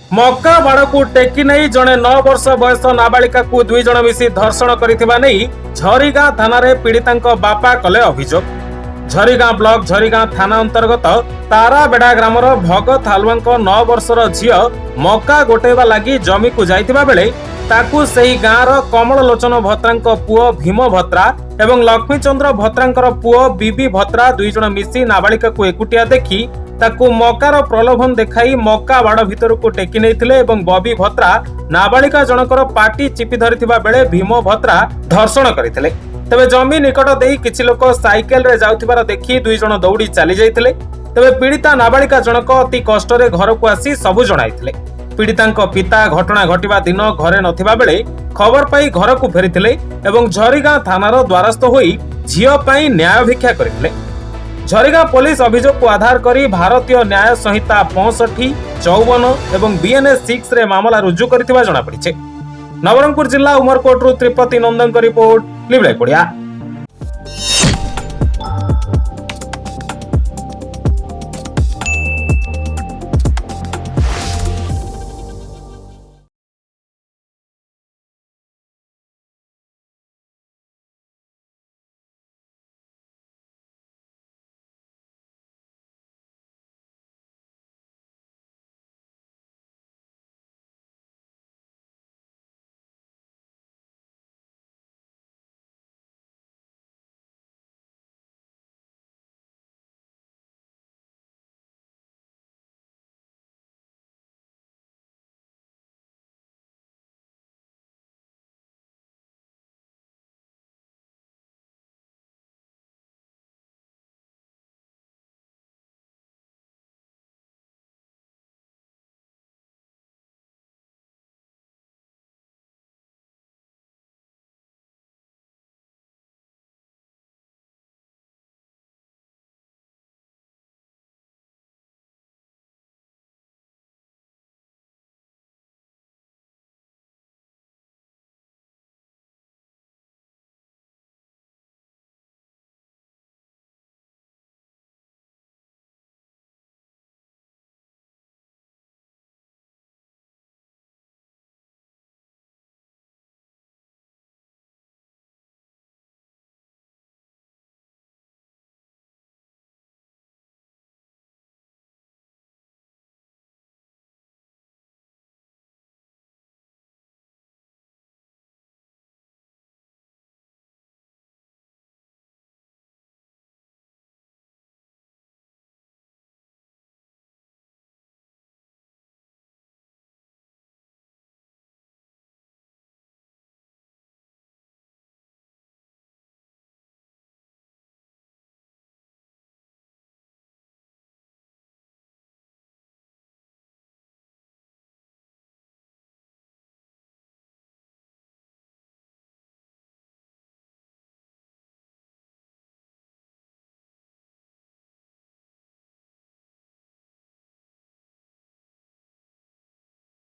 मक्का बाड़कू टेकी नहीं जड़े 9 वर्ष बयस नाबालिका को 2 जण मिसी धर्षण करथिबा नहीं झरीगां थाना रे पीड़िता बापा कले अभियोग। झरीगां ब्लॉक झरीगां थाना अंतर्गत ताराबेड़ा ग्रामर भगत हालुआ 9 वर्षर झियो मक्का गोटेबा लागि जमी को जाइतिबा बेले ताकू सेही गाँर कमल लोचन भत्रांक पुओ भीम भत्रा एवं लक्ष्मीचंद्र भत्रांकर पुओ बीबी भत्रा 2 जण मिसी नाबालिका को एकुटिया देखि ताकू मक्कार प्रलोभन देखाई मक्का बाड़ भितर को टेकी नहीं एवं बबी भत्रा नाबालिका जनकर पाटी चिपी धरिथिबा बेले भीम भत्रा धर्षण करथिले। तबे जमी निकट देई किछि लोक साइकेल रे जाउथिबार देखि 2 जण दौड़ी चली जाइथिले। तबे पीड़िता नाबालिका जनक अति कष्ट रे घर को आसी सबु जणाइथिले। पीड़ितांक पिता घटना घटिबा दिन घरे नथिबा बेले खबर पाई घर को फेरिथिले एवं झरीगां थानार द्वारस्थ होई झियो पाई न्याय भिक्षा करथिले। झरीगां पुलिस अभियोग को आधार करी भारतीय न्याय संहिता 65, 54 एवं BNS 6 रे मामला रुजु करथिबा जणा पड़िछे। नवरंगपुर जिला उमरकोट रु त्रिपति नंदन रिपोर्ट लिवलाईपड़िया।